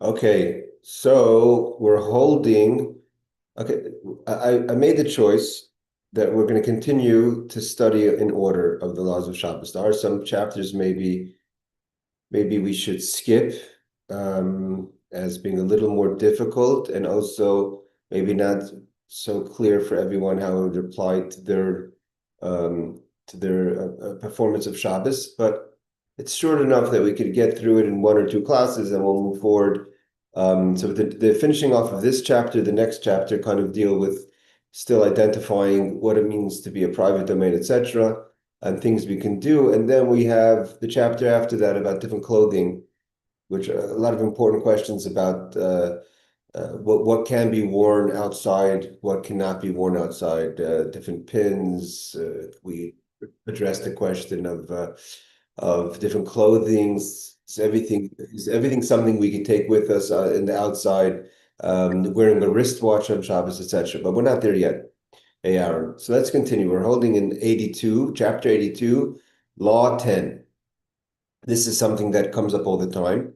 Okay, so we're holding. Okay, I made the choice that we're going to continue to study in order of the laws of Shabbos. There are some chapters maybe we should skip as being a little more difficult and also maybe not so clear for everyone how it would apply to their performance of Shabbos. But it's short enough that we could get through it in one or two classes and we'll move forward. So the finishing off of this chapter, the next chapter kind of deal with still identifying what it means to be a private domain, etc., and things we can do. And then we have the chapter after that about different clothing, which are a lot of important questions about what can be worn outside, what cannot be worn outside, different pins. We addressed the question of different clothing. Is everything something we can take with us in the outside, wearing a wristwatch on Shabbos, etc. But we're not there yet. Hey, Aaron. So let's continue. We're holding in 82, chapter 82, law 10. This is something that comes up all the time.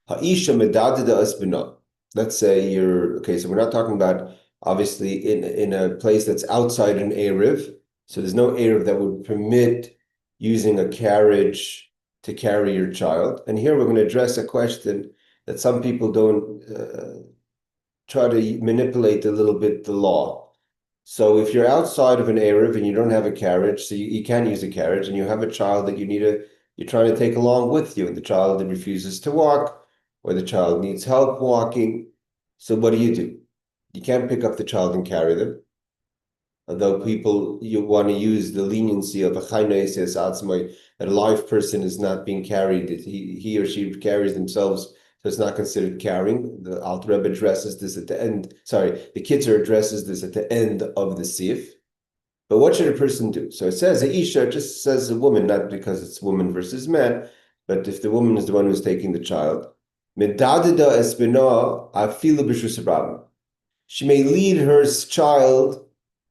Ha'isha medadida asbina. Let's say okay, so we're not talking about obviously in a place that's outside an Erev. So there's no Erev that would permit using a carriage to carry your child. And here we're going to address a question that some people don't try to manipulate a little bit the law. So if you're outside of an Erev and you don't have a carriage, so you can't use a carriage, and you have a child that you're trying to take along with you, and the child that refuses to walk, or the child needs help walking. So what do? You can't pick up the child and carry them. Although you want to use the leniency of a chaynais atzmai, that a live person is not being carried, he or she carries themselves, so it's not considered carrying. The Alter Rebbe addresses this at the end. Sorry, the Kitzur addresses this at the end of the Sif. But what should a person do? So it says a isha, just says a woman, not because it's woman versus man, but if the woman is the one who's taking the child. Medadida espina afilu b'shus rabim. She may lead her child.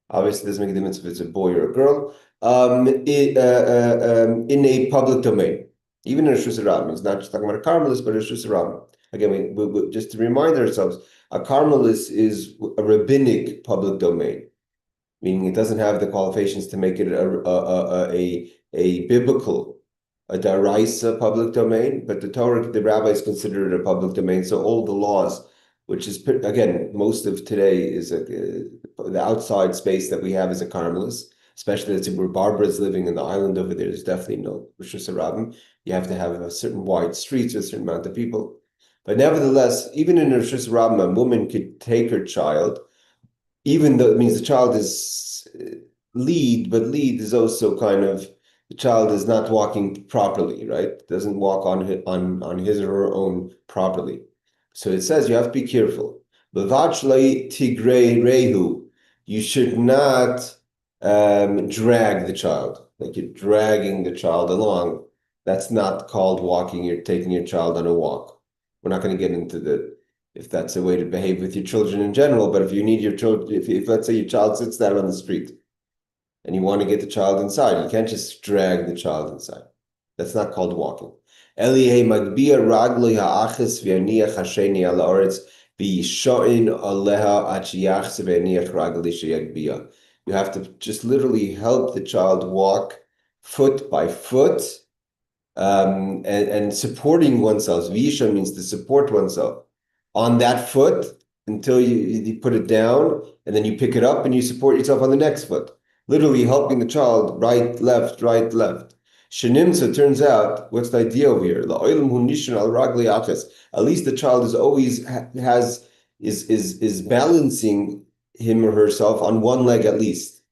Obviously, it doesn't make a difference if it's a boy or a girl. In a public domain, even in a Shus Rabim. It's not just talking about a Carmelist, but a Shus Rabim. Again, just to remind ourselves, a Carmelist is a rabbinic public domain, meaning it doesn't have the qualifications to make it a biblical, a daraisa public domain, but the rabbis consider it a public domain. So all the laws, which is, again, most of today is the outside space that we have is a Carmelist, especially where Barbara is living in the island over there. There's definitely no Rosh Hashanah. You have to have a certain wide streets with a certain amount of people. But nevertheless, even in Rosh Hashanah, a woman could take her child, even though it means the child is lead, but lead is also kind of the child is not walking properly, right? Doesn't walk on his or her own properly. So it says you have to be careful. You should not drag the child, like you're dragging the child along. That's not called walking. You're taking your child on a walk. We're not going to get into if that's a way to behave with your children in general, but if you need your children, if let's say your child sits down on the street and you want to get the child inside, you can't just drag the child inside. That's not called walking. You have to just literally help the child walk foot by foot, and supporting oneself. Visha means to support oneself on that foot until you put it down, and then you pick it up and you support yourself on the next foot. Literally helping the child right, left, right, left. Shenimsa turns out, what's the idea over here? At least the child is always is balancing him or herself on one leg at least.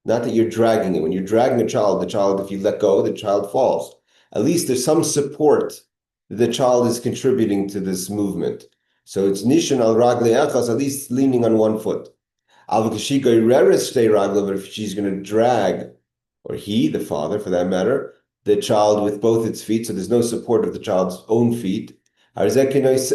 Not that you're dragging it. When you're dragging a child, if you let go, the child falls. At least there's some support that the child is contributing to this movement. So it's nishan al ragle achas, at least leaning on one foot. But if she's going to drag, or he, the father for that matter, the child with both its feet, so there's no support of the child's own feet, is as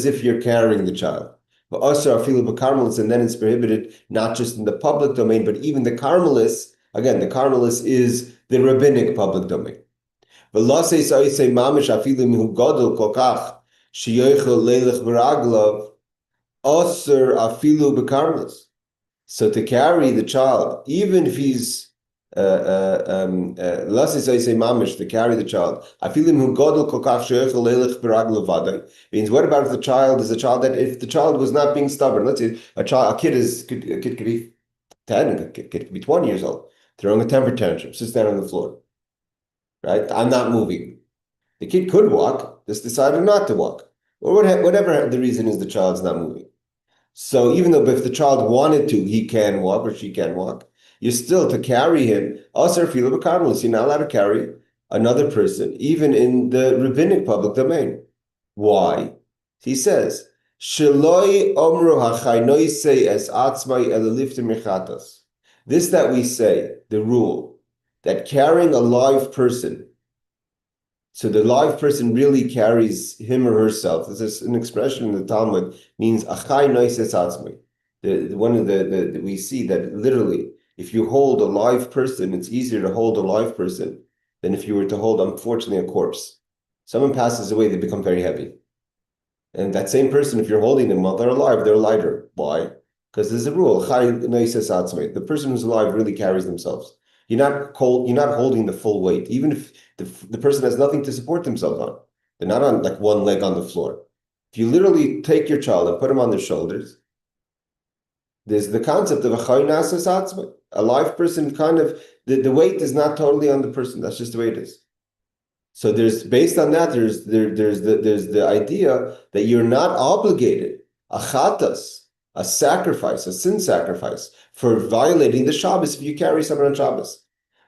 if you're carrying the child. But also and then it's prohibited not just in the public domain, but even the Carmelists. Again, the Carmelists is the rabbinic public domain. sheyochel leilech v'raglav aser afilu b'karmelis. So to carry the child, even if he's mamish, to carry the child. I feel him who godel kokach sheyochel leilech v'raglav vaday. Means what about if the child is a child that if the child was not being stubborn? Let's say a kid could be 10, a kid could be 20 years old, throwing a temper tantrum, sits down on the floor. Right? I'm not moving. The kid could walk, just decided not to walk. Or whatever the reason is the child's not moving. So even though if the child wanted to, he can walk or she can walk, you're still to carry him. Also, you're not allowed to carry another person, even in the rabbinic public domain. Why? He says, "Sheloi omru hachaynoisei es atzmai eleliftim mechatas." This that we say, the rule that carrying a live person. So the live person really carries him or herself. This is an expression in the Talmud, means achai noises atzmi. One of the we see that literally, if you hold a live person, it's easier to hold a live person than if you were to hold, unfortunately, a corpse. Someone passes away, they become very heavy. And that same person, if you're holding them while they're alive, they're lighter. Why? Because there's a rule, achai noises atzmi. The person who's alive really carries themselves. You're not holding the full weight, even if the person has nothing to support themselves on. They're not on like one leg on the floor. If you literally take your child and put him on their shoulders, there's the concept of a live person. Kind of the weight is not totally on the person. That's just the way it is. So there's based on that. There's the idea that you're not obligated a chatas, a sacrifice, a sin sacrifice for violating the Shabbos if you carry someone on Shabbos.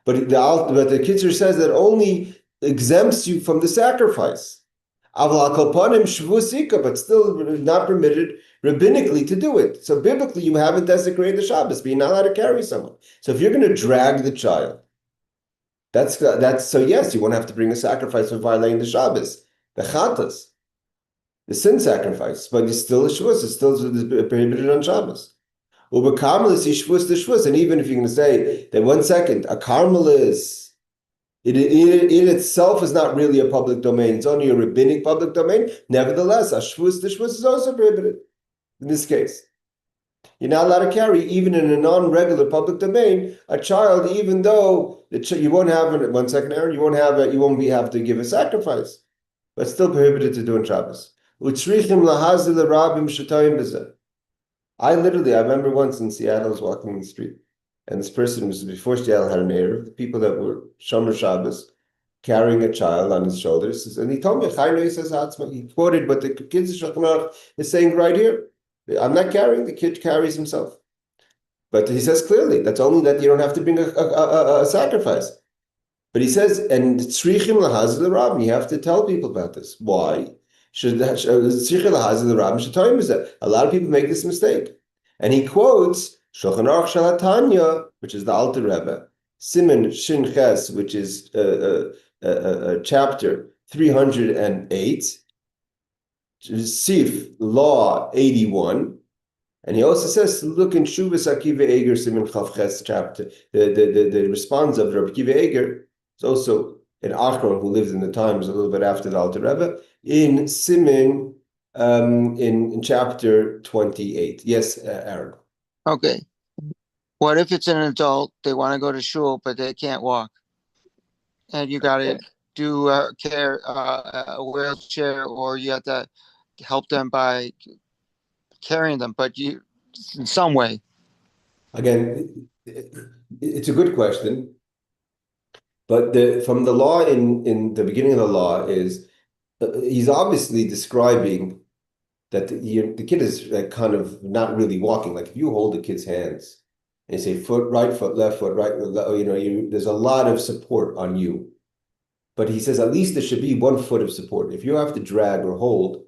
But the Kitzur says that only exempts you from the sacrifice. But still not permitted rabbinically to do it. So biblically, you haven't desecrated the Shabbos, but you're not allowed to carry someone. So if you're going to drag the child, that's so yes, you won't have to bring a sacrifice for violating the Shabbos, the chatas, the sin sacrifice, but it's still a shvus, it's still prohibited on Shabbos. And even if you're going to say that 1 second, a karmelis, it itself is not really a public domain, it's only a rabbinic public domain. Nevertheless, the shvus is also prohibited in this case. You're not allowed to carry, even in a non-regular public domain, a child, even though you won't have it. 1 second, Aaron, you won't have to give a sacrifice, but still prohibited to do in Shabbos. I remember once in Seattle, I was walking in the street, and this person was, before Seattle had an Erev, the people that were Shomer Shabbos, carrying a child on his shoulders, and he told me, he quoted, but the Kitzur is saying right here, I'm not carrying, the kid carries himself. But he says clearly, that's only that you don't have to bring a sacrifice. But he says, and tzrichim lahaz l'rab, you have to tell people about this. Why? A lot of people make this mistake. And he quotes Shulchan Aruch Shalatanya, which is the Alter Rebbe, Siman Shin Ches, which is chapter 308, Sif Law 81. And he also says, look in Shuvas Akiva Eger Siman Chav Ches chapter, the response of Rabbi Akiva Eger is also an Achron who lived in the times a little bit after the Alter Rebbe, in Siman, in chapter 28. Yes, Aaron. Okay. What if it's an adult, they want to go to shul, but they can't walk? And you got to do a wheelchair, or you have to help them by carrying them, but you in some way. Again, it's a good question. But from the law in the beginning of the law is, he's obviously describing that the kid is kind of not really walking. Like if you hold the kid's hands and you say right foot, left foot, right, there's a lot of support on you. But he says at least there should be 1 foot of support. If you have to drag or hold,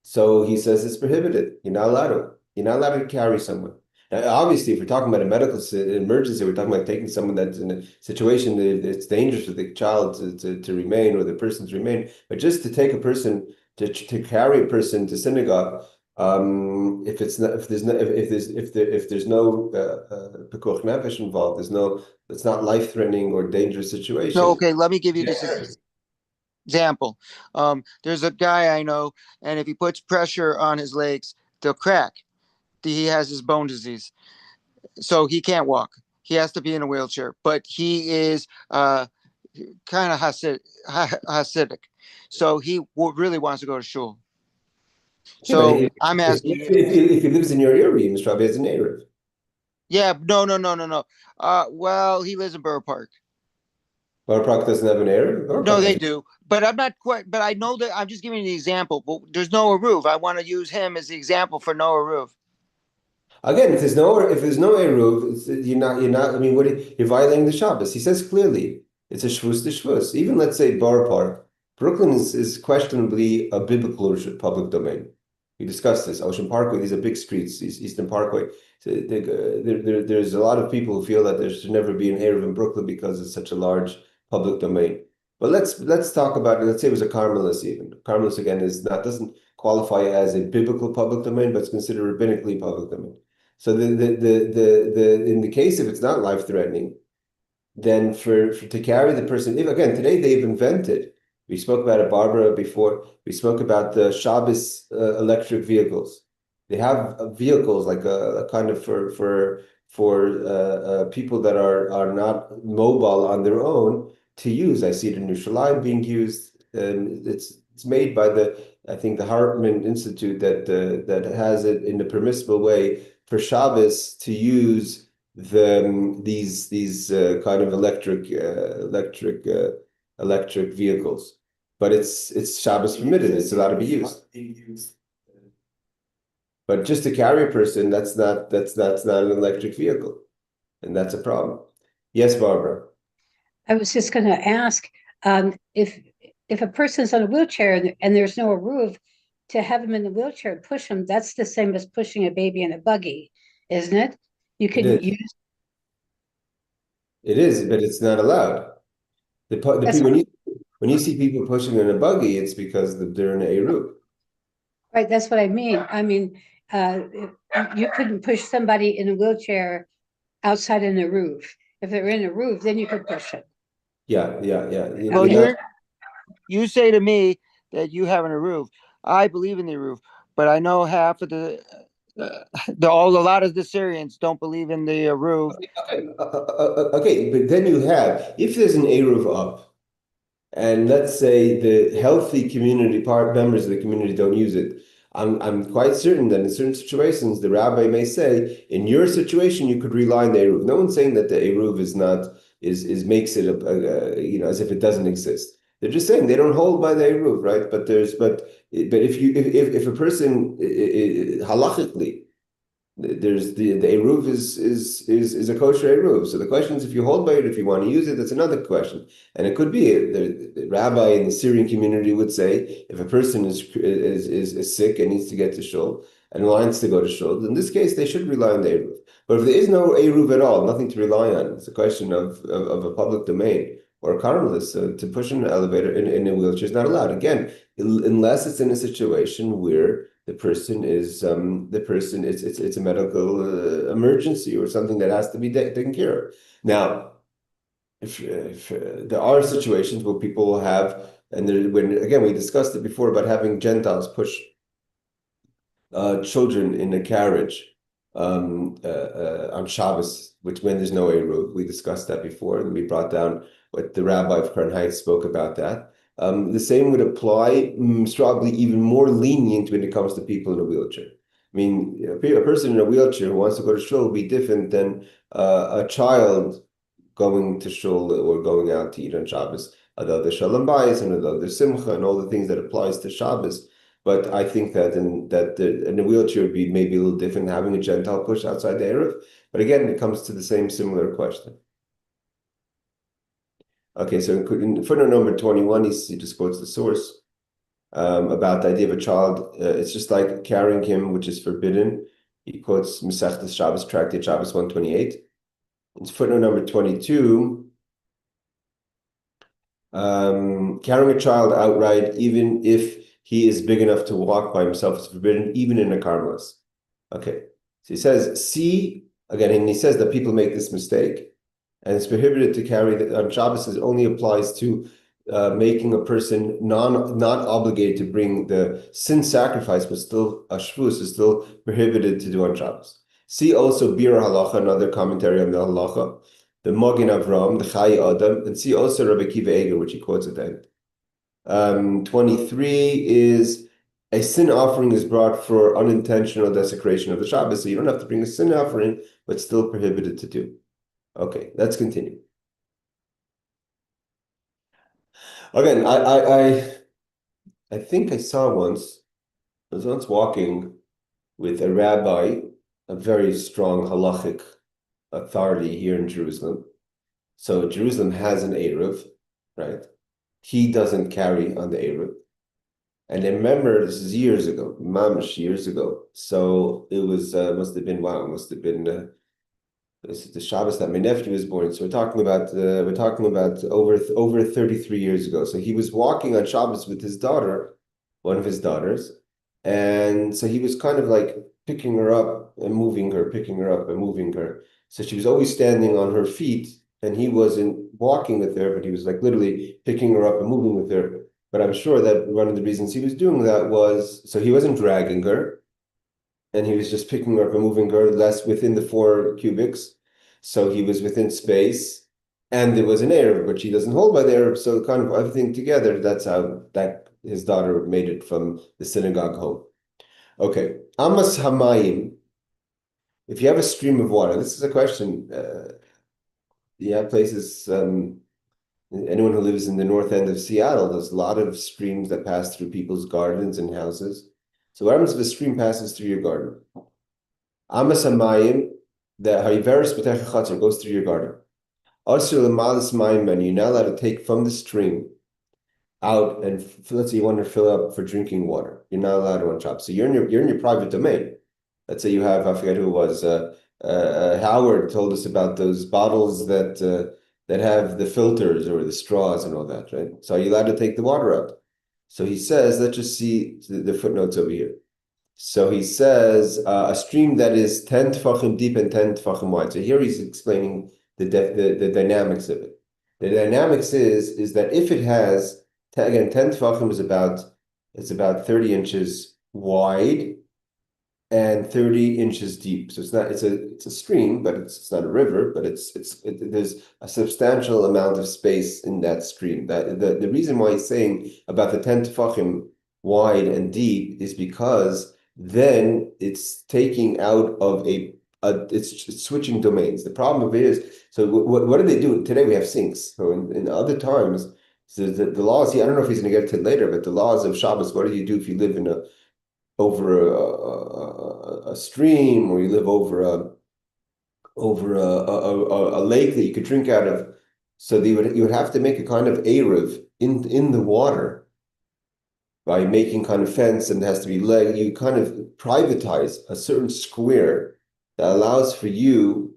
so he says it's prohibited. You're not allowed to carry someone. Now, obviously, if we're talking about a medical emergency, we're talking about taking someone that's in a situation that it's dangerous for the child to remain or the person to remain. But just to take a person to carry a person to synagogue, if there's no pikuach nefesh involved, it's not life-threatening or dangerous situation. So okay, let me give you this. example. There's a guy I know, and if he puts pressure on his legs, they'll crack. He has his bone disease, so he can't walk. He has to be in a wheelchair, but he is kind of Hasidic, so he really wants to go to shul. Yeah, but So I'm asking you. if he lives in your area, Mr. Rabbi, as an Erev. Yeah, no. Well, he lives in Borough Park. Borough Park doesn't have an Erev? Borough No, Park has they do, but I'm not quite. But I know that I'm just giving you the example. But there's Noah Roof. I want to use him as the example for Noah Roof. Again, if there's no eruv, you're not. I mean, you're violating the Shabbos. He says clearly it's a shvus to shvus. Even let's say Borough Park, Brooklyn is questionably a biblical public domain. We discussed this. Ocean Parkway. These are big streets. Eastern Parkway. So there's a lot of people who feel that there should never be an eruv in Brooklyn because it's such a large public domain. But let's talk about it. Let's say it was a Carmelis even. Carmelis again doesn't qualify as a biblical public domain, but it's considered rabbinically public domain. So in the case if it's not life threatening, then for to carry the person, if again today they've invented. We spoke about it, Barbara, before. We spoke about the Shabbos electric vehicles. They have vehicles like a kind of for people that are not mobile on their own to use. I see it in Yerushalayim being used, and it's made by I think the Hartman Institute that has it in a permissible way for Shabbos to use these kind of electric vehicles, but it's Shabbos permitted. It's allowed to be used. But just to carry a person, that's not an electric vehicle, and that's a problem. Yes, Barbara. I was just going to ask if a person's on a wheelchair and there's no roof, to have him in the wheelchair and push him, that's the same as pushing a baby in a buggy, isn't it? You can use. It is, but it's not allowed. The people when you see people pushing in a buggy, it's because they're in a roof. Right, that's what I mean. I mean, you couldn't push somebody in a wheelchair outside in a roof. If they're in a roof, then you could push it. Yeah. Well, you say to me that you have a roof. I believe in the roof, but I know half of a lot of the Syrians don't believe in the roof. Okay, but then if there's an Eruv up, and let's say the healthy community members of the community don't use it, I'm quite certain that in certain situations the rabbi may say, in your situation you could rely on the Eruv. No one's saying that the Eruv makes it as if it doesn't exist. They're just saying they don't hold by the Eruv, right? But if a person halachically, there's the Eruv is a kosher Eruv. So the question is, if you hold by it, if you want to use it, that's another question. And it could be the rabbi in the Syrian community would say, if a person is sick and needs to get to shul and wants to go to shul, in this case they should rely on the Eruv. But if there is no Eruv at all, nothing to rely on, it's a question of a public domain or a carmelist, to push in an elevator in a wheelchair is not allowed. Again, unless it's in a situation where the person it's a medical emergency or something that has to be taken care of. Now, if there are situations where people will have, when again we discussed it before about having Gentiles push children in a carriage on Shabbos, which when there's no Eruv, we discussed that before, and we brought down what the rabbi of Crown Heights spoke about that. The same would apply, probably even more lenient when it comes to people in a wheelchair. I mean, a person in a wheelchair who wants to go to shul will be different than a child going to shul or going out to eat on Shabbos. Although there's shalom bayis and although there's simcha and all the things that applies to Shabbos. But I think that in a wheelchair would be maybe a little different, having a Gentile push outside the Eruv. But again, it comes to the same similar question. Okay, so in footnote number 21, he just quotes the source about the idea of a child. It's just like carrying him, which is forbidden. He quotes Masechtas Shabbos, Tractate Shabbos 128. It's footnote number 22. Carrying a child outright, even if he is big enough to walk by himself, is forbidden, even in a carmelis. Okay, so he says, again, and he says that people make this mistake. And it's prohibited to carry on Shabbos. It only applies to making a person not obligated to bring the sin sacrifice, but still a shvus is still prohibited to do on Shabbos. See also Bir Halacha, another commentary on the Halacha, the Mogin Avram, the Chai Adam, and see also Rabbi Kiva Eger, which he quotes at the end. 23 is a sin offering is brought for unintentional desecration of the Shabbos, so you don't have to bring a sin offering, but still prohibited to do. Okay, let's continue. Again, I think I saw once, I was once walking with a rabbi, a very strong halachic authority here in Jerusalem. So Jerusalem has an Eruv, right? He doesn't carry on the Eruv. And I remember this is years ago, mamish years ago. So it was, must have been, wow, it must have been, this is the Shabbos that my nephew was born. So we're talking about over 33 years ago. So he was walking on Shabbos with his daughter, one of his daughters. And so he was kind of like picking her up and moving her, picking her up and moving her. So she was always standing on her feet and he wasn't walking with her, but he was like literally picking her up and moving with her. But I'm sure that one of the reasons he was doing that was, so he wasn't dragging her and he was just picking her up and moving her less within the 4 cubics. So he was within space and there was an Arab, but she doesn't hold by the Arab. So kind of everything together, that's how that his daughter made it from the synagogue home. Okay. Amas Hamayim. If you have a stream of water, this is a question. You have places, anyone who lives in the north end of Seattle, there's a lot of streams that pass through people's gardens and houses. So what happens if a stream passes through your garden? Amas Hamayim, the Hariveris B'tech Chatzor goes through your garden. Also, the Malas Mayim, and you're not allowed to take from the stream out and let's say you want to fill up for drinking water. You're not allowed to on Shabbos. So you're in your private domain. Let's say you have, I forget who it was, Howard told us about those bottles that have the filters or the straws and all that, right? So are you allowed to take the water out? So he says, let's just see the footnotes over here. So he says a stream that is 10 tefachim deep and 10 tefachim wide. So here he's explaining the dynamics of it. The dynamics is that if it has, again, 10 tefachim is about 30 inches wide and 30 inches deep. So it's a stream, but it's not a river, but there's a substantial amount of space in that stream. That the reason why he's saying about the 10 tefachim wide and deep is because then it's taking out of it's switching domains. The problem of it is, so what do they do? Today we have sinks. So in other times, so the laws, I don't know if he's going to get to it later, but the laws of Shabbos, what do you do if you live over a stream or you live over a lake that you could drink out of? So you would have to make a kind of eruv in the water by making kind of fence, and it has to be leg. You kind of privatize a certain square that allows for you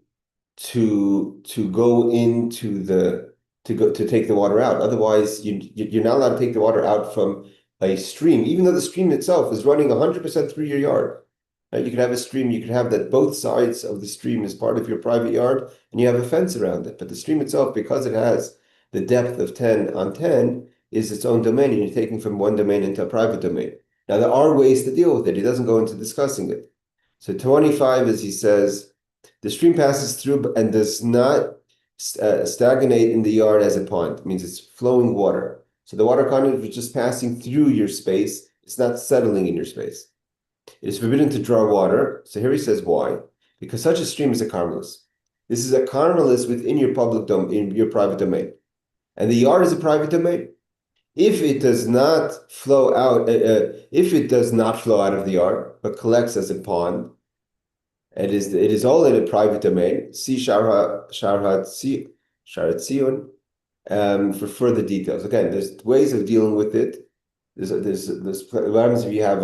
to go into to take the water out. Otherwise, you're not allowed to take the water out from a stream, even though the stream itself is running 100% through your yard. Right? You could have a stream, you could have that both sides of the stream as part of your private yard, and you have a fence around it. But the stream itself, because it has the depth of 10 on 10, is its own domain, and you're taking from one domain into a private domain. Now, there are ways to deal with it. He doesn't go into discussing it. So 25, as he says, the stream passes through and does not stagnate in the yard as a pond. It means it's flowing water. So the water kind of is just passing through your space. It's not settling in your space. It is forbidden to draw water. So here he says why. Because such a stream is a carmelis. This is a carmelis within your public domain, in your private domain. And the yard is a private domain. If it does not flow out, if it does not flow out of the yard, but collects as a pond, it is all in a private domain. See Sharat Zion for further details. Again, there's ways of dealing with it. There's what happens if you have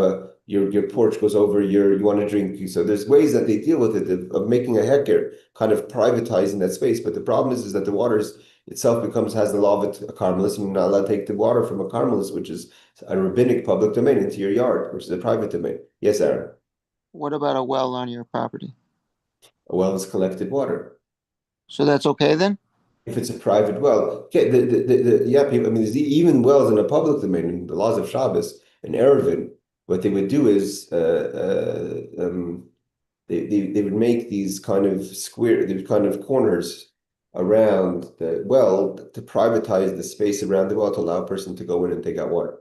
your porch goes over you want to drink. So there's ways that they deal with it of making a heker, kind of privatizing that space. But the problem is that the water itself has the law of a carmelis, and you're not allowed to take the water from a carmelis, which is a rabbinic public domain, into your yard, which is a private domain. Yes, Aaron. What about a well on your property? A well is collected water. So that's okay then? If it's a private well, okay, yeah, people. I mean, there's even wells in a public domain. In the laws of Shabbos and Eruvin, what they would do is they would make these kind of these kind of corners around the well to privatize the space around the well to allow a person to go in and take out water.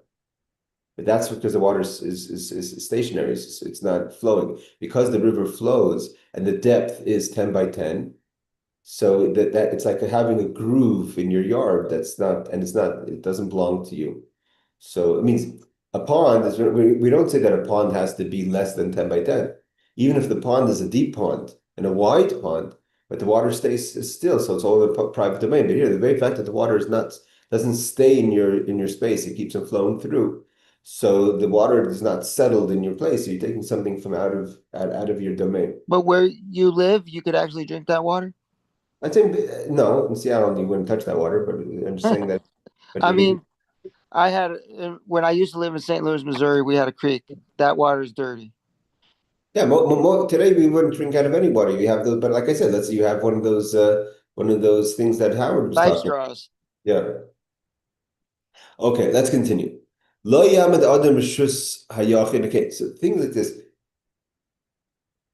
But that's because the water is stationary, it's not flowing. Because the river flows and the depth is 10 by 10, so that it's like having a groove in your yard that's not, and it doesn't belong to you. So it means a pond is, we don't say that a pond has to be less than 10 by 10. Even if the pond is a deep pond and a wide pond, but the water stays still, so it's all the private domain. But here, the very fact that the water doesn't stay in your space, it keeps on flowing through. So the water is not settled in your place. So you're taking something from out of your domain. But where you live, you could actually drink that water? I think no, in Seattle you wouldn't touch that water, but I'm just saying that. But I mean, I had when I used to live in St. Louis, Missouri, we had a creek. That water is dirty. yeah, today we wouldn't drink out of any water. You have those, but like I said, let's say you have one of those things that Howard was Life talking about. straws. Yeah. Okay, let's continue. Lo yamad adam rishus hayachid. Okay, so things like this,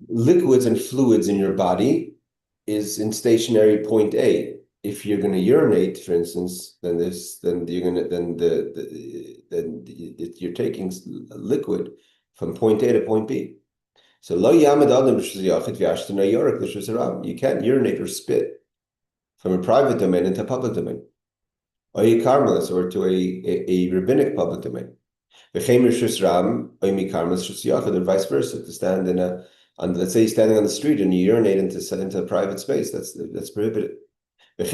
liquids and fluids in your body is in stationary point A. If you're going to urinate, for instance, then you're going to you're taking liquid from point A to point B. So lo yamad adam rishus hayachid v'yashtan hayorek l'shus harab. You can't urinate or spit from a private domain into a public domain, or a carmelis, or to a rabbinic public domain. Or vice versa, to stand let's say you're standing on the street and you urinate into a private space, that's prohibited. And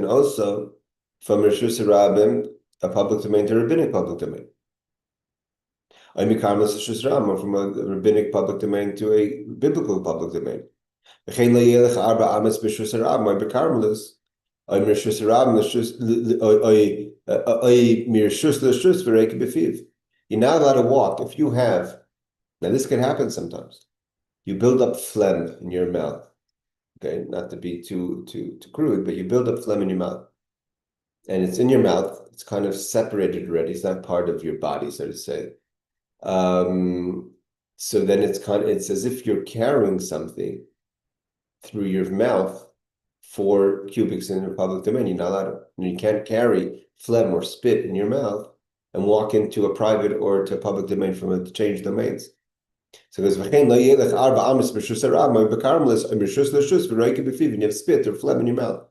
also from Rishus Rabim, a public domain to a rabbinic public domain. Or from a rabbinic public domain to a biblical public domain. You're not allowed to walk if you have. Now this can happen sometimes. You build up phlegm in your mouth. Okay, not to be too crude, but you build up phlegm in your mouth, and it's in your mouth. It's kind of separated already. It's not part of your body, so to say. So then it's as if you're carrying something through your mouth. 4 cubics in the public domain, you're not allowed to. You can't carry phlegm or spit in your mouth and walk into a private or to a public domain from it to change domains. So there's and you have spit or phlegm in your mouth.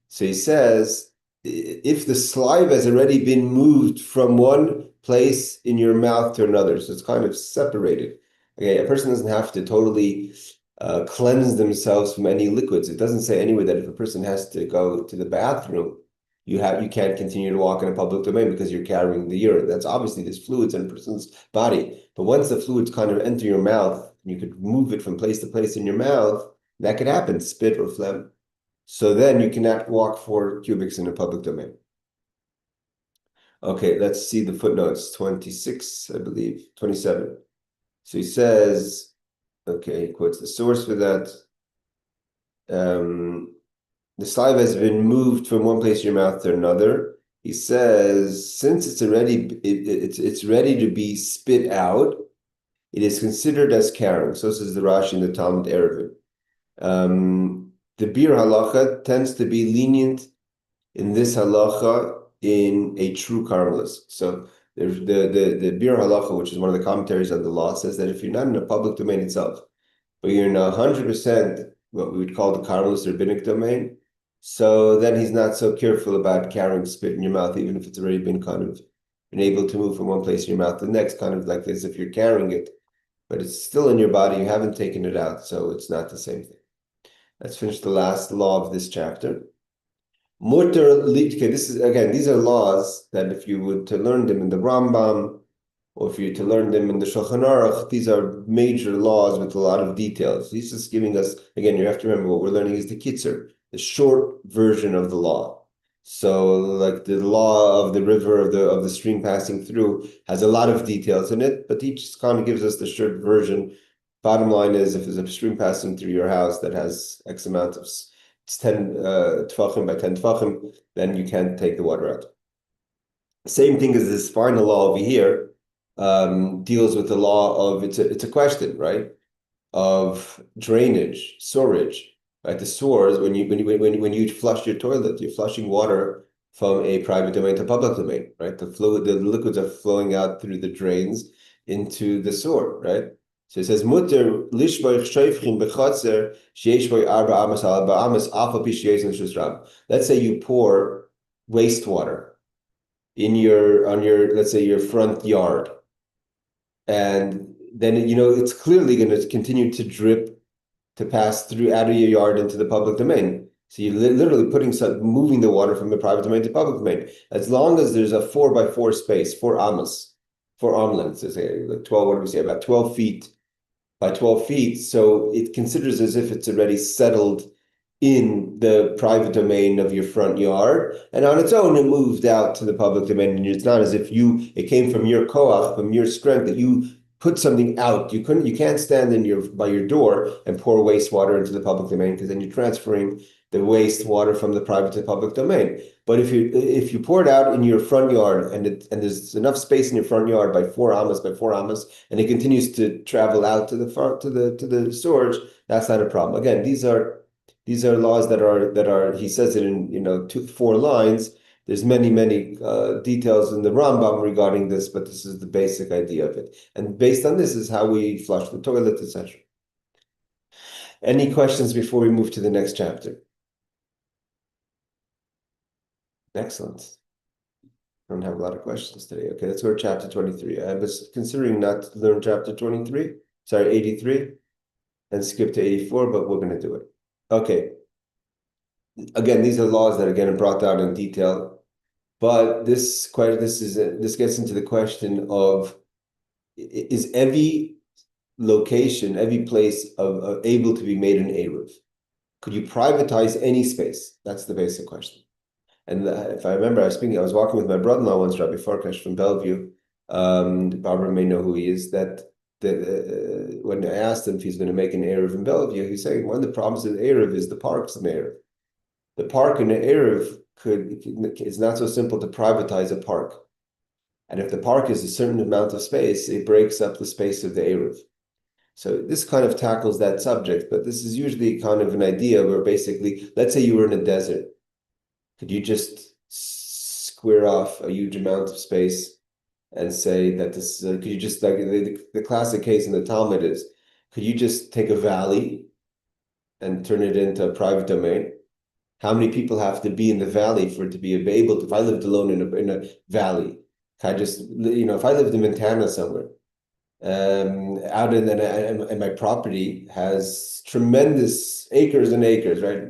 So he says, if the saliva has already been moved from one place in your mouth to another, so it's kind of separated. Okay, a person doesn't have to totally cleanse themselves from any liquids. It doesn't say anywhere that if a person has to go to the bathroom, you can't continue to walk in a public domain because you're carrying the urine. That's obviously there's fluids in a person's body. But once the fluids kind of enter your mouth, you could move it from place to place in your mouth, that could happen, spit or phlegm. So then you cannot walk 4 cubics in a public domain. Okay, let's see the footnotes. 26, I believe, 27. So he says, okay, he quotes the source for that. The saliva has been moved from one place in your mouth to another. He says, since it's already it's ready to be spit out, it is considered as carrying. So says the Rashi in the Talmud Eruvin. The Bir halacha tends to be lenient in this halacha in a true carmelist. So the Bir halacha, which is one of the commentaries on the law, says that if you're not in a public domain itself, but you're in 100% what we would call the carmelist rabbinic domain, so then he's not so careful about carrying spit in your mouth, even if it's already been able to move from one place in your mouth to the next, kind of like as if you're carrying it, but it's still in your body, you haven't taken it out, so it's not the same thing. Let's finish the last law of this chapter. Okay, this is again, these are laws that if you were to learn them in the Rambam, or if you were to learn them in the Shulchan Aruch, these are major laws with a lot of details. He's just giving us, again, you have to remember what we're learning is the Kitzur, the short version of the law. So like the law of the river, of the stream passing through has a lot of details in it, but he just kind of gives us the short version Bottom line is, if there's a stream passing through your house that has X amount of, it's 10 tefachim by 10 tefachim, then you can't take the water out. Same thing as this final law over here deals with the law of, it's a question, right? Of drainage, sewerage, right? The sewers, when you flush your toilet, you're flushing water from a private domain to public domain, right? The liquids are flowing out through the drains into the sewer, right? So it says, "Mutter lishboich shoifchim bechotzer sheish boi arba amas al arba amas alpha pishiyos and shusrab." Let's say you pour wastewater on your, let's say, your front yard, and then it's clearly going to continue to drip, to pass through out of your yard into the public domain. So you're literally moving the water from the private domain to public domain. As long as there's a 4x4 space, 4 amas, 4 arm lengths, like 12, what do we say, about 12 feet by 12 feet. So it considers as if it's already settled in the private domain of your front yard, and on its own it moved out to the public domain. And it's not as if it came from your koach, from your strength, that you put something out. You can't stand by your door and pour wastewater into the public domain, because then you're transferring the wastewater from the private to public domain. But if you pour it out in your front yard, and there's enough space in your front yard by 4 amas by 4 amas, and it continues to travel out to the front to the storage, that's not a problem. Again, these are laws that are he says it in 4 lines. There's many details in the Rambam regarding this, but this is the basic idea of it. And based on this is how we flush the toilet, etc. Any questions before we move to the next chapter? Excellent. I don't have a lot of questions today. Okay, let's go to chapter 23. I was considering not to learn chapter 83, and skip to 84, but we're going to do it. Okay. Again, these are laws that again are brought out in detail, but this gets into the question of, is every location, every place of able to be made an Eruv? Could you privatize any space? That's the basic question. And if I remember, I was walking with my brother-in-law once, Rabbi Farkash from Bellevue. Barbara may know who he is. When I asked him if he's going to make an Eruv in Bellevue, he's saying one of the problems with Eruv is the parks in Eruv. The park in the Eruv it's not so simple to privatize a park. And if the park is a certain amount of space, it breaks up the space of the Eruv. So this kind of tackles that subject, but this is usually kind of an idea where basically, let's say you were in a desert. Could you just square off a huge amount of space and say that this, could you just, like the classic case in the Talmud is, could you just take a valley and turn it into a private domain? How many people have to be in the valley for it to be able to, if I lived alone in a valley, I just, if I lived in Montana somewhere, out and my property has tremendous acres and acres, right?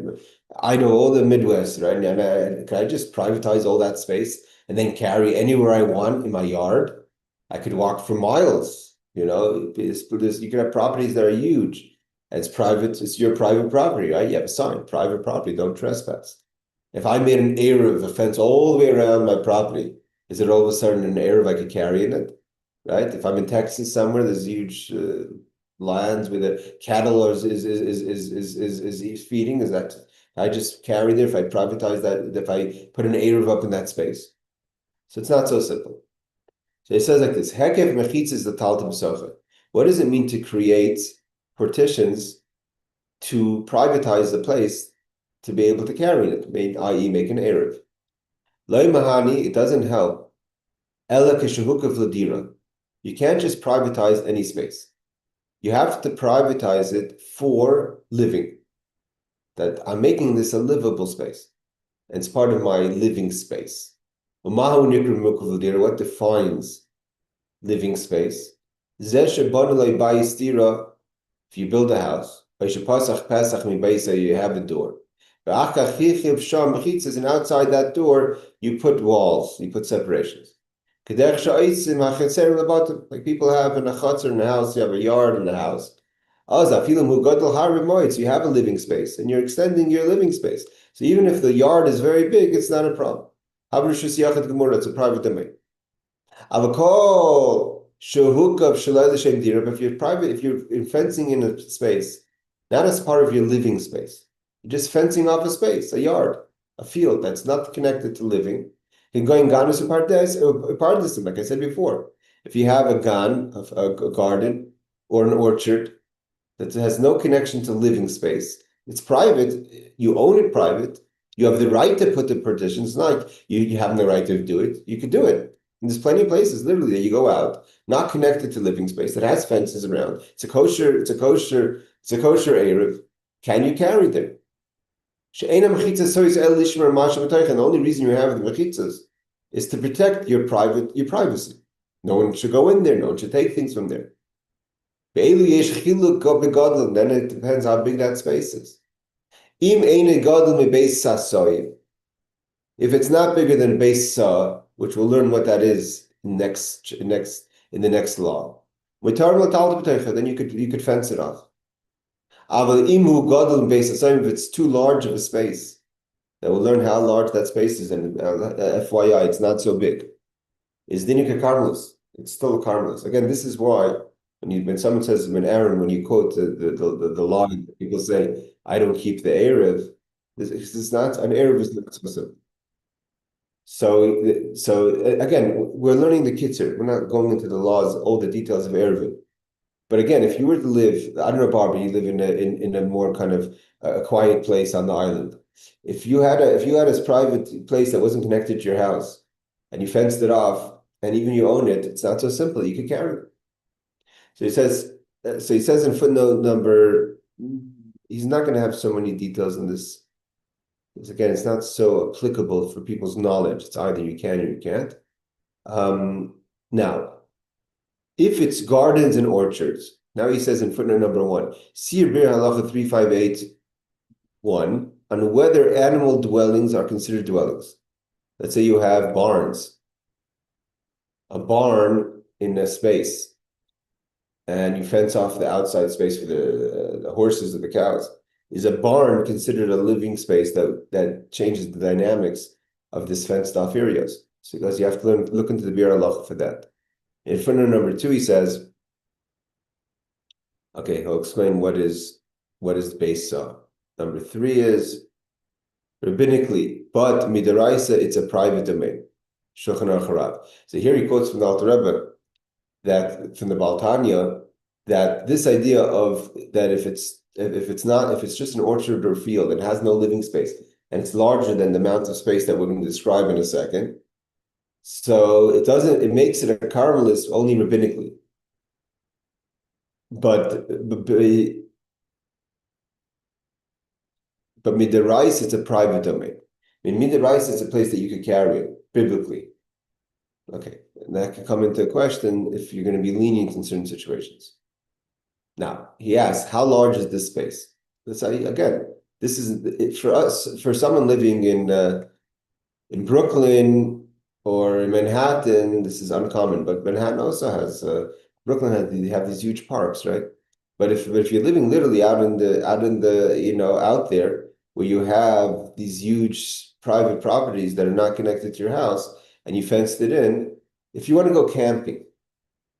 I know all the Midwest, right? And can I just privatize all that space and then carry anywhere I want in my yard? I could walk for miles, you can have properties that are huge. It's private, it's your private property, right? You have a sign, private property, don't trespass. If I made an Eruv, a fence all the way around my property, is it all of a sudden an Eruv I could carry in it? Right? If I'm in Texas somewhere, there's huge lands where the cattle is feeding. Is that I just carry there? If I privatize that, if I put an Eruv up in that space, so it's not so simple. So it says like this: Hekev mechitz is the taltim socha. What does it mean to create partitions to privatize the place to be able to carry it, i.e., make an Eruv? Loi mahani, it doesn't help. Ela keshehukav ladira. You can't just privatize any space. You have to privatize it for living. That I'm making this a livable space. And it's part of my living space. What defines living space? If you build a house, you have a door. And outside that door, you put walls, you put separations. Like people have in a chutzner in the house, you have a yard in the house. So you have a living space, and you're extending your living space. So even if the yard is very big, it's not a problem. It's a private domain. If you're private, if you're fencing in a space, not as part of your living space, you're just fencing off a space, a yard, a field that's not connected to living. Going ganus pardes, like I said before. If you have a garden, or an orchard that has no connection to living space, it's private. You own it private. You have the right to put the partitions. It's not like you have no right to do it. You could do it. And there's plenty of places, literally, that you go out, not connected to living space, that has fences around. It's a kosher Erev. Can you carry them? The only reason you have the mechitzas is to protect your privacy. No one should go in there. No one should take things from there. Then it depends how big that space is. If it's not bigger than base saw, which we'll learn what that is in the next law, then you could fence it off. If it's too large of a space, then we'll learn how large that space is, and FYI, it's not so big. Is dinika karmelis? It's still a karmelis. Again, this is why when someone says when you quote the law, people say, "I don't keep the erev." This is not an erev is not specific. So again, we're learning the Kitzur. We're not going into the laws, all the details of erev. But again, if you were to live, I don't know, Barbara, you live in a more kind of a quiet place on the island. If you had a private place that wasn't connected to your house, and you fenced it off, and even you own it, it's not so simple. You could carry it. So he says in footnote number, he's not going to have so many details in this. Because again, it's not so applicable for people's knowledge. It's either you can or you can't. Now, if it's gardens and orchards, now he says in footnote number 1, Sir Bir Halacha 3581, on whether animal dwellings are considered dwellings. Let's say you have barns, a barn in a space, and you fence off the outside space for the horses or the cows. Is a barn considered a living space that changes the dynamics of this fenced off areas? So because you have to look into the Bir Halacha for that. In footnote number 2, he says, okay, he'll explain what is base saw. Number 3 is rabbinically, but midaraisa, it's a private domain. Shulchan Aruch. So here he quotes from the Alter Rebbe, that from the Baal Tanya, that this idea of that if it's just an orchard or field that has no living space, and it's larger than the amount of space that we're going to describe in a second, so it makes it a karmelis only rabbinically. But midarais, it's a private domain. I mean, midarais is a place that you could carry it biblically. Okay, and that could come into question if you're going to be lenient in certain situations. Now, he asks, how large is this space? Again, this is for us, for someone living in Brooklyn or in Manhattan, this is uncommon, but Manhattan also has Brooklyn have these huge parks, right? But if you're living literally out there where you have these huge private properties that are not connected to your house and you fenced it in, if you want to go camping,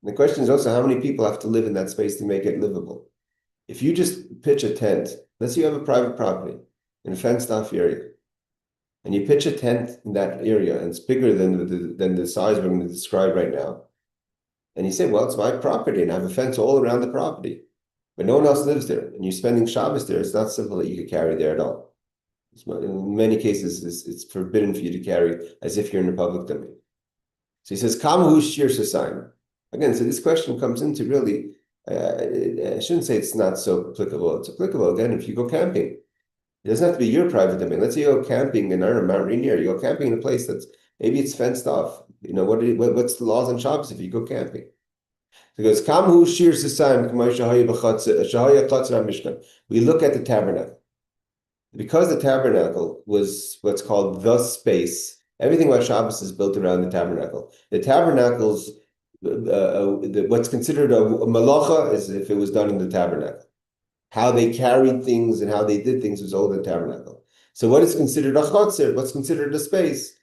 the question is also how many people have to live in that space to make it livable. If you just pitch a tent, let's say you have a private property in a fenced off area, and you pitch a tent in that area, and it's bigger than the size we're going to describe right now, and you say, well, it's my property, and I have a fence all around the property, but no one else lives there, and you're spending Shabbos there, it's not simple that you could carry there at all. In many cases, it's forbidden for you to carry as if you're in the public domain. So he says, Kamahu shir sasayin. Again, so this question comes into really, I shouldn't say it's not so applicable. It's applicable, again, if you go camping. It doesn't have to be your private domain. Let's say you go camping in Mount Rainier. You go camping in a place that's, maybe it's fenced off. What's the laws on Shabbos if you go camping? So he goes, Kamhu shir sasayin mishkan. We look at the tabernacle. Because the tabernacle was what's called the space, everything about Shabbos is built around the tabernacle. The tabernacle's what's considered a malacha is if it was done in the tabernacle. How they carried things and how they did things was all in the tabernacle. So what is considered a chotzer, what's considered a space,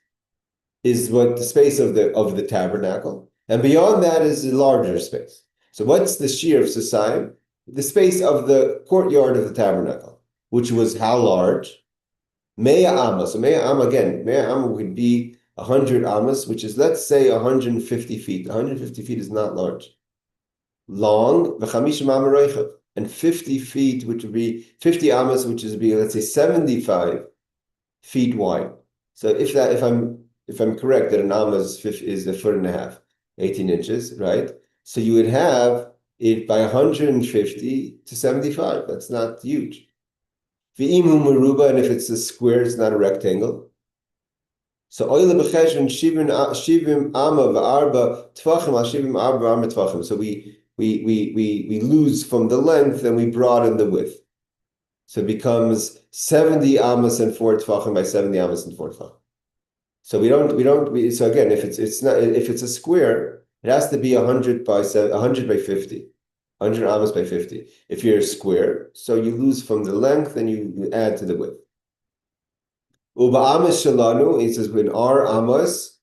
is what the space of the tabernacle. And beyond that is a larger space. So what's the shear of Sasayim? The space of the courtyard of the tabernacle, which was how large? Mea Amma. So Mea Amma, again, Mea Amma would be 100 Ammas, which is, let's say, 150 feet. 150 feet is not large. Long, v'chamishim amma reichav. And 50 feet, which would be 50 Ammas, which is be, let's say, 75 feet wide. So if I'm correct that an amma is a foot and a half, 18 inches, right? So you would have it by 150 to 75. That's not huge. V'imu meruba, and if it's a square, it's not a rectangle. So oile b'cheshvan shivim amma v'arba tvachim al shivim arba arba tvachim. So we lose from the length and we broaden the width. So it becomes 70 amas and 4 tvachim by 70 amas and 4 tvachim. So so again, if it's a square, it has to be 100 by 50. 100 amas by 50. If you're a square, so you lose from the length and you add to the width. Uba amas shalanu, it says when our amas,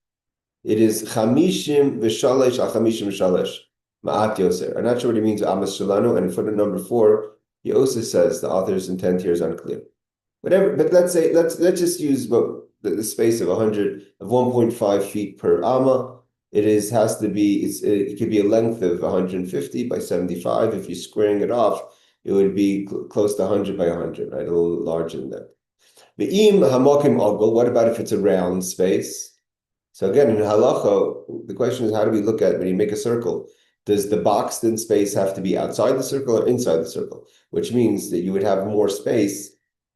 it is chamishim v'shalesh al chamishim v'shalesh ma'at yoser. I'm not sure what he means amas shalanu. And footnote number 4, he also says the author's intent here is unclear. Whatever, but let's just use the space of 1.5 feet per amma. It could be a length of 150 by 75. If you're squaring it off, it would be close to 100 by 100, right? A little larger than that. What about if it's a round space? So again, in halacha, the question is, how do we look at it when you make a circle? Does the boxed in space have to be outside the circle or inside the circle? Which means that you would have more space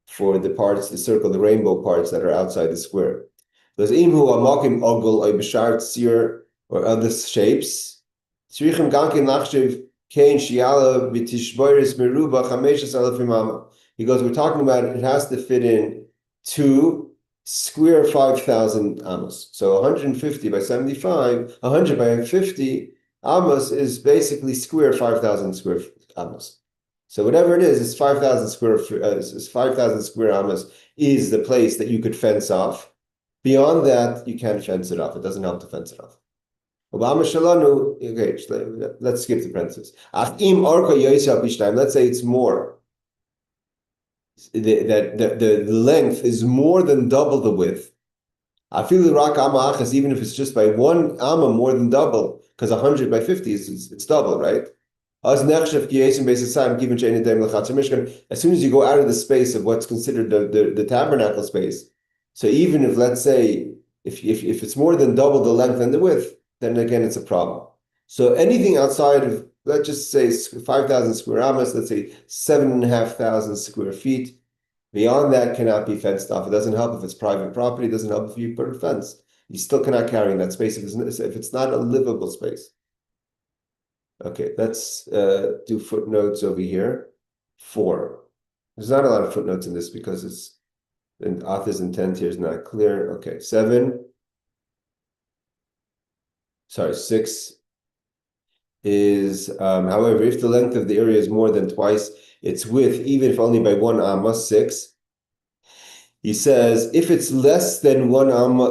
for the parts, the circle, the rainbow parts that are outside the square. Does imhu amakim ogul or b'shar tzir or other shapes? Tzrichim gankin lachshiv kein shiala b'tishboiris meruba chameshes alafim amma. He goes, we're talking about it has to fit in 2 square 5,000 amos. So 150 by 75, 100 by 50 amos is basically square 5,000 square amos. So whatever it is, it's 5,000 square amos is the place that you could fence off. Beyond that, you can't fence it off. It doesn't help to fence it off. Okay, let's skip the parentheses. Let's say it's more. The length is more than double the width. Even if it's just by 1 amma more than double, because 100 by 50 it's double, right? As soon as you go out of the space of what's considered the tabernacle space, so even if, let's say, if it's more than double the length and the width, then again it's a problem. So anything outside of, let's just say 5,000 square amas, let's say 7,500 square feet, beyond that cannot be fenced off. It doesn't help if it's private property. It doesn't help if you put a fence. You still cannot carry in that space if it's not a livable space. Okay, let's do footnotes over here. 4. There's not a lot of footnotes in this because the author's intent here is not clear. Okay, 6 is, however, if the length of the area is more than twice its width, even if only by 1 amma, 6. He says, if it's less than 1 amma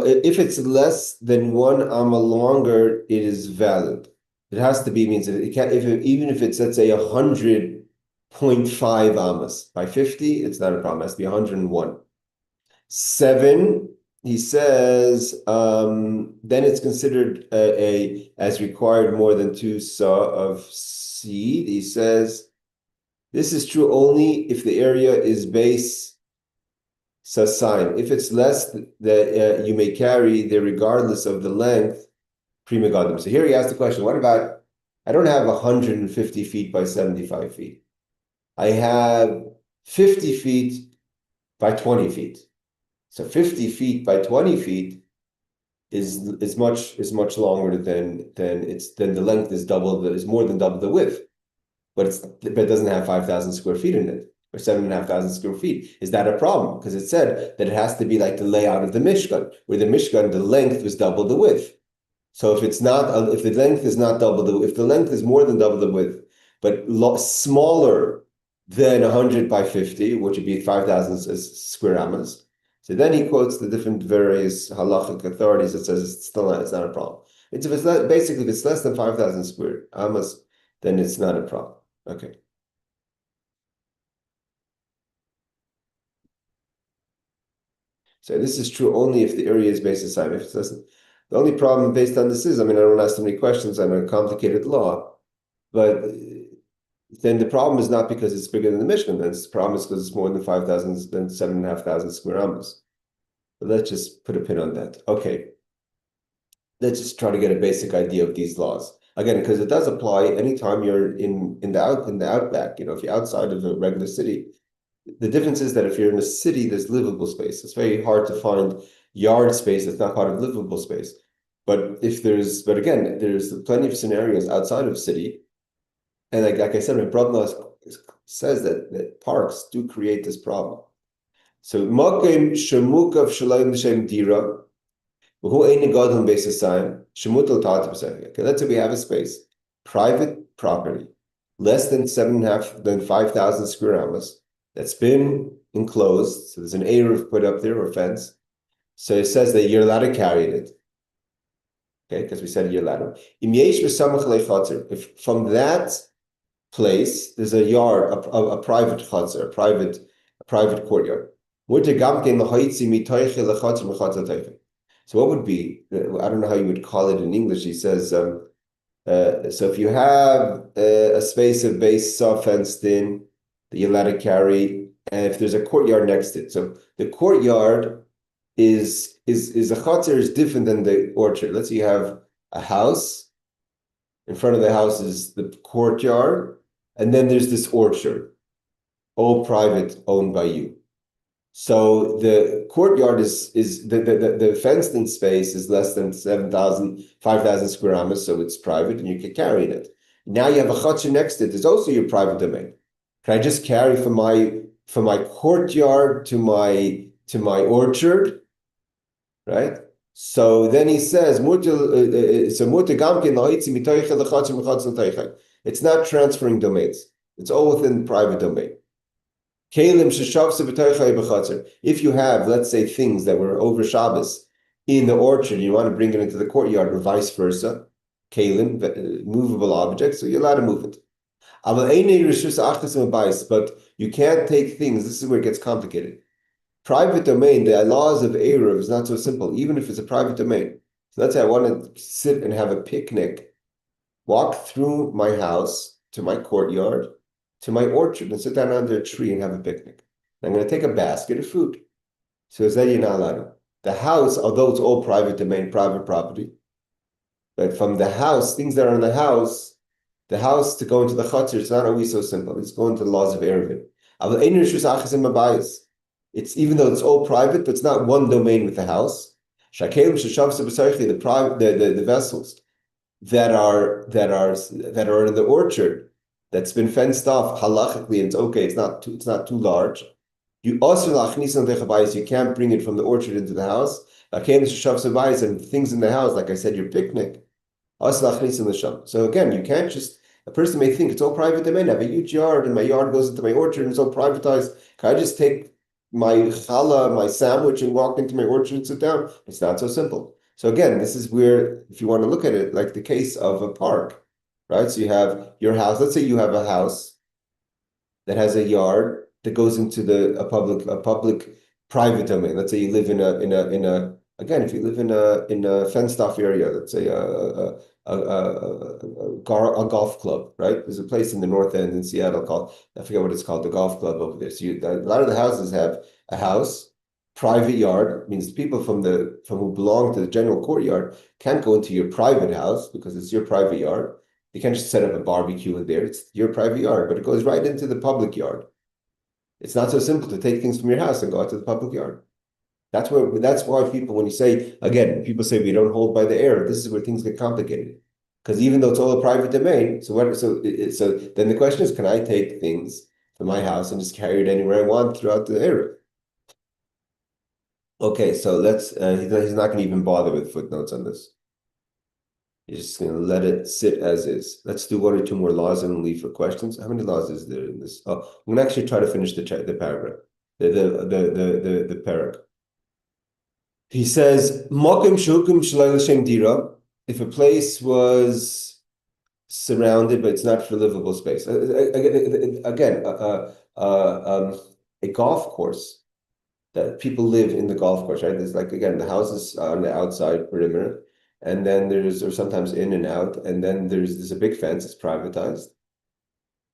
longer, it is valid. It has to be, means it can't, even if it's, let's say, 100.5 ammas by 50, it's not a problem. It has to be 101. 7, he says, then it's considered as required more than 2 saw of seed. He says, this is true only if the area is base sasayim. If it's less, you may carry there regardless of the length. Prima Godim. So here he asked the question, what about, I don't have 150 feet by 75 feet. I have 50 feet by 20 feet. So 50 feet by 20 feet is much longer than the length is more than double the width. But it doesn't have 5,000 square feet in it, or 7,500 square feet. Is that a problem? Because it said that it has to be like the layout of the Mishkan, where the Mishkan, the length was double the width. So if the length is not double if the length is more than double the width, but smaller than 100 by 50, which would be 5,000 square amas, So then he quotes the different various halachic authorities that says it's not a problem. If it's basically if it's less than 5,000 square amas, then it's not a problem. Okay. So this is true only if the area is based on time. If it's less than, the only problem based on this is, I mean, I don't ask too many questions on a complicated law, but then the problem is not because it's bigger than the Mishnah. Then the problem is because it's more than 5,000, than 7,500 square amas. But let's just put a pin on that. Okay. Let's just try to get a basic idea of these laws. Again, because it does apply anytime you're in the outback, if you're outside of a regular city. The difference is that if you're in a city, there's livable space. It's very hard to find yard space that's not part of livable space. But again, there's plenty of scenarios outside of city. And like I said, my brother says that parks do create this problem. So Makim Shemukav Shalayim L'Shem Dira. Okay, let's say we have a space, private property, less than 5,000 square amas, that's been enclosed. So there's an Eruv put up there or fence. So it says that you're allowed to carry it. Okay, because we said you're allowed to. If from that place there's a yard, a private chutzner, a private courtyard. So what would be, I don't know how you would call it in English. He says, so if you have a space of base saw fenced in that you're allowed to carry, and if there's a courtyard next to it. So the courtyard is a chutzner is different than the orchard. Let's say you have a house, in front of the house is the courtyard, and then there's this orchard, all private, owned by you. So the courtyard is the fenced-in space is less than 5,000 square amas, so it's private and you can carry it. Now you have a chutzner next to it. It's also your private domain. Can I just carry from my courtyard to my orchard, right? So then he says, it's not transferring domains. It's all within private domain. If you have, let's say, things that were over Shabbos in the orchard, you want to bring it into the courtyard or vice versa, kalim, movable objects, so you're allowed to move it. But you can't take things, this is where it gets complicated. Private domain, the laws of Eruv is not so simple, even if it's a private domain. So let's say I want to sit and have a picnic, walk through my house to my courtyard, to my orchard, and sit down under a tree and have a picnic. I'm going to take a basket of food. So is that you're not allowed to? The house, although it's all private domain, private property, but from the house, things that are in the house to go into the chutzner, it's not always so simple. It's going to the laws of Eruvin. It's even though it's all private, but it's not one domain with the house. The vessels that are in the orchard that's been fenced off halachically, and it's okay. It's not too large. You can't bring it from the orchard into the house. And things in the house, like I said, your picnic. So again, you can't just. A person may think it's all private domain. I have a huge yard, and my yard goes into my orchard, and it's all privatized. Can I just take my challah, my sandwich, and walk into my orchard and sit down? It's not so simple. So again, this is where, if you want to look at it, like the case of a park, right? So you have your house. Let's say you have a house that has a yard that goes into a public private domain. Let's say you live in a if you live in a fenced off area, let's say a golf club, right? There's a place in the North End in Seattle called, I forget what it's called, the golf club over there. So a lot of the houses have a house, private yard, means people from who belong to the general courtyard can't go into your private house because it's your private yard. You can't just set up a barbecue in there. It's your private yard, but it goes right into the public yard. It's not so simple to take things from your house and go out to the public yard. That's why people, when you say, again, people say we don't hold by the air, this is where things get complicated. Because even though it's all a private domain, so then the question is, can I take things from my house and just carry it anywhere I want throughout the area? Okay, so he's not going to even bother with footnotes on this. He's just going to let it sit as is. Let's do one or two more laws and leave for questions. How many laws is there in this? Oh, I'm going to actually try to finish the paragraph, the parak. He says, Mokim shukum shalai l'shem dira, if a place was surrounded, but it's not for livable space. Again, a golf course that people live in the golf course, right? There's like, again, the houses on the outside perimeter, and then or sometimes in and out, and then there's a big fence, it's privatized,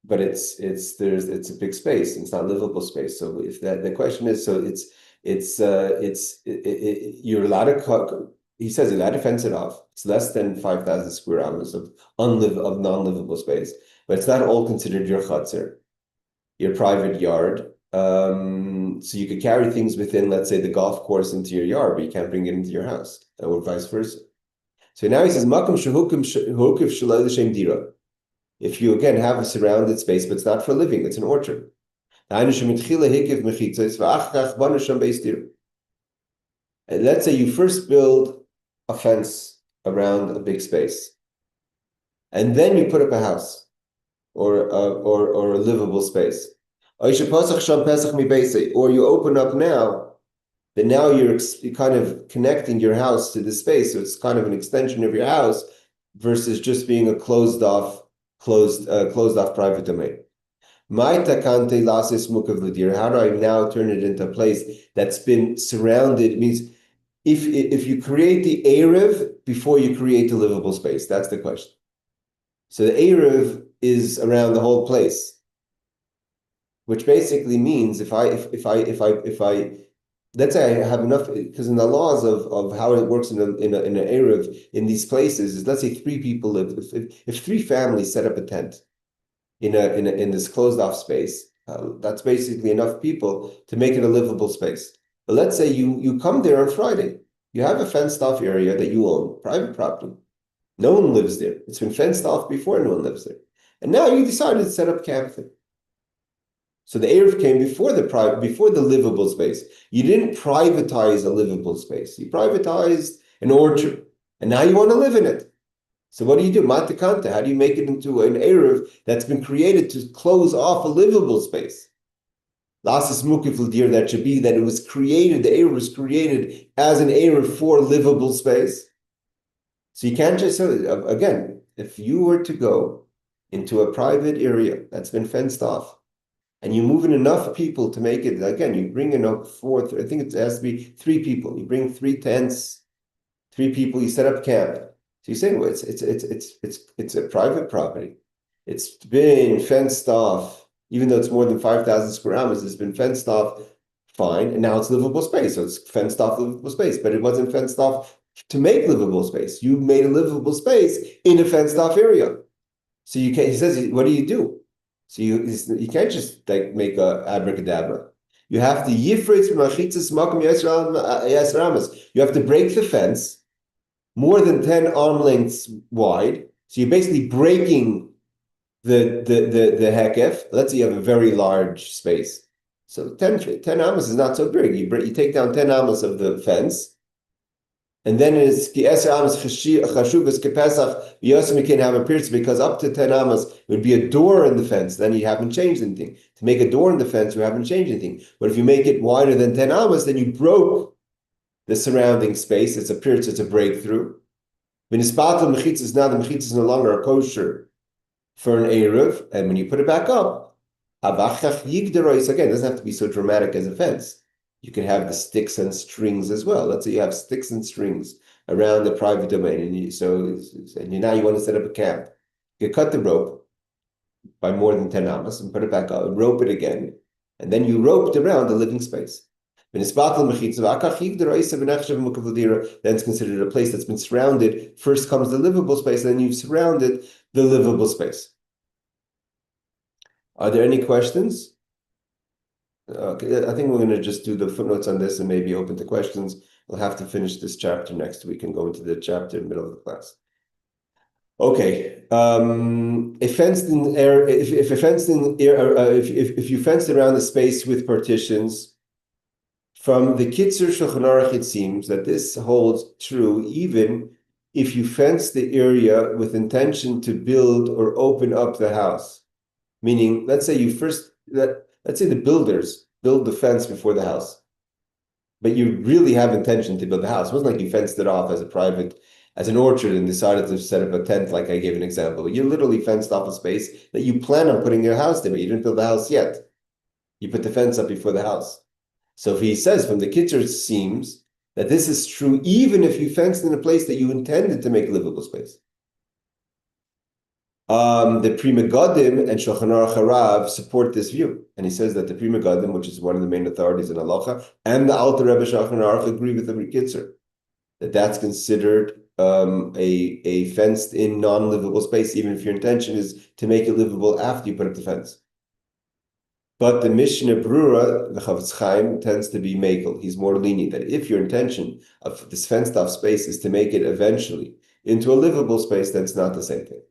but it's a big space, it's not livable space. So if the question is, so you're allowed to cut, he says you're allowed to fence it off. It's less than 5,000 square hours of non-livable space, but it's not all considered your chutzner, your private yard. So you could carry things within, let's say, the golf course into your yard, but you can't bring it into your house, or vice versa. So now he says, "Makom shehukim shalai l'shem dira." If you again have a surrounded space, but it's not for living, it's an orchard. And let's say you first build a fence around a big space, and then you put up a house or a livable space. Or you open up now, then now you're kind of connecting your house to the space, so it's kind of an extension of your house versus just being a closed off private domain. How do I now turn it into a place that's been surrounded? It means if you create the Erev before you create the livable space, that's the question. So the Erev is around the whole place, which basically means if I let's say I have enough, because in the laws of how it works in an Erev in these places is, let's say 3 people live. If 3 families set up a tent in this closed off space, that's basically enough people to make it a livable space. But let's say you come there on Friday, you have a fenced off area that you own, private property. No one lives there. It's been fenced off before, no one lives there. And now you decided to set up camp there. So the Erev came before the livable space. You didn't privatize a livable space. You privatized an orchard, and now you want to live in it. So what do you do? Matakanta, how do you make it into an Erev that's been created to close off a livable space? Lasas mukif l'dir, that should be that it was created, the Erev was created as an Erev for livable space. So you can't just, again, if you were to go into a private area that's been fenced off, and you move in enough people to make it, again, you bring in a 4, I think it has to be 3 people. You bring 3 tents, 3 people, you set up camp. So you say, well, it's a private property. It's been fenced off, even though it's more than 5,000 square hours, it's been fenced off fine, and now it's livable space. So it's fenced off livable space, but it wasn't fenced off to make livable space. You made a livable space in a fenced off area. So you can't, he says, what do you do? So you can't just like make a abracadabra. You have to yifritz b'machitzas makom yasramas. You have to break the fence more than 10 arm lengths wide. So you're basically breaking the hekef. Let's say you have a very large space. So 10 amas is not so big. You take down 10 amas of the fence. And then it's ki 10 amas chashuvas kepesach. You also can have a pierce, because up to 10 amas it would be a door in the fence. Then you haven't changed anything. To make a door in the fence, you haven't changed anything. But if you make it wider than 10 amas, then you broke the surrounding space. It's a pierce, it's a breakthrough. When ispatel mechitzas, now the mechitzas is no longer a kosher for an Erev, and when you put it back up, avachach yigderois, again, it doesn't have to be so dramatic as a fence. You can have the sticks and strings as well. Let's say you have sticks and strings around the private domain, and now you want to set up a camp. You cut the rope by more than 10 amas and put it back up, rope it again, and then you roped around the living space. Then it's considered a place that's been surrounded. First comes the livable space, then you've surrounded the livable space. Are there any questions? Okay, I think we're going to just do the footnotes on this and maybe open to questions. We'll have to finish this chapter next week and go into the chapter in the middle of the class. Okay, if you fenced around the space with partitions, from the Kitzur Shulchan Aruch, it seems that this holds true even if you fence the area with intention to build or open up the house. Meaning, let's say the builders build the fence before the house. but you really have intention to build a house. It wasn't like you fenced it off as an orchard and decided to set up a tent, like I gave an example. You literally fenced off a space that you plan on putting your house there, but you didn't build the house yet. You put the fence up before the house. So if he says from the Kitzur, it seems that this is true even if you fenced in a place that you intended to make livable space. The Pri Megadim and Shulchan Aruch Harav support this view, and he says that the Pri Megadim, which is one of the main authorities in Halacha, and the Alter Rebbe Shulchan Aruch agree with the Kitzur, that that's considered a fenced-in, non-livable space, even if your intention is to make it livable after you put up the fence. But the Mishnah Brura, the Chavetz Chaim, tends to be makel. He's more lenient that if your intention of this fenced-off space is to make it eventually into a livable space, then it's not the same thing.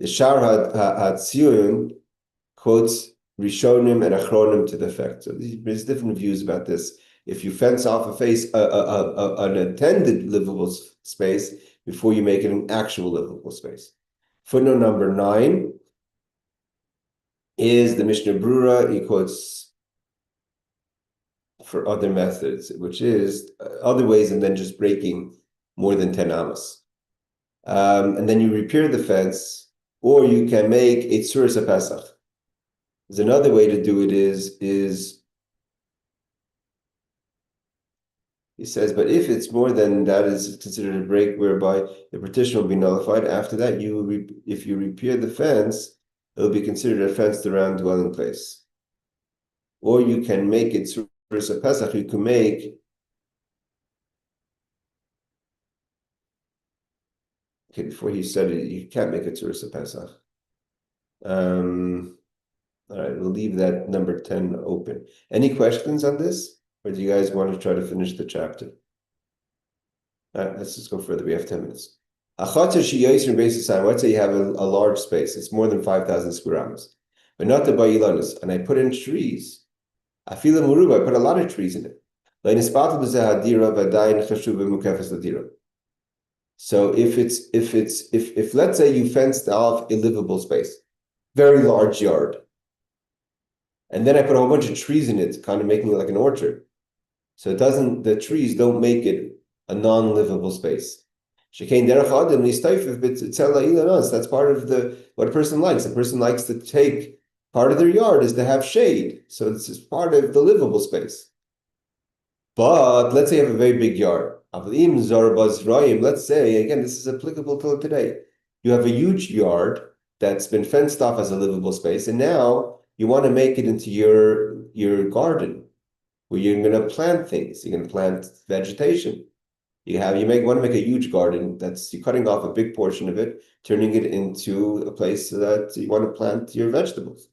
The Shar HaTziyun quotes Rishonim and Achronim to the effect. So there's different views about this. If you fence off a face, an intended livable space before you make it an actual livable space. Footnote number 9 is the Mishnah Brura. He quotes for other methods, which is other ways, and then just breaking more than 10 amas. And then you repair the fence, or you can make a tzuras HaPesach. There's another way to do it is he says, but if it's more than that, is considered a break whereby the partition will be nullified. After that, if you repair the fence, it'll be considered a fenced around dwelling place. Or you can make it tzuras HaPesach. You can make okay, before he said it, you can't make a tzuras HaPesach. All right, we'll leave that number 10 open. Any questions on this? Or do you guys want to try to finish the chapter? All right, let's just go further. We have 10 minutes. Let's say you have a large space. It's more than 5,000 square amas. But not the ba'ilanis. And I put in trees. I feel in Muruba, I put a lot of trees in it. So if let's say you fenced off a livable space, very large yard, and then I put a whole bunch of trees in it, kind of making it like an orchard. So the trees don't make it a non-livable space. That's part of what a person likes. A person likes to take part of their yard is to have shade. So this is part of the livable space. But let's say you have a very big yard. Let's say, again, this is applicable to today. You have a huge yard that's been fenced off as a livable space, and now you want to make it into your garden, where you're going to plant things. You're going to plant vegetation. You want to make a huge garden you're cutting off a big portion of it, turning it into a place that you want to plant your vegetables.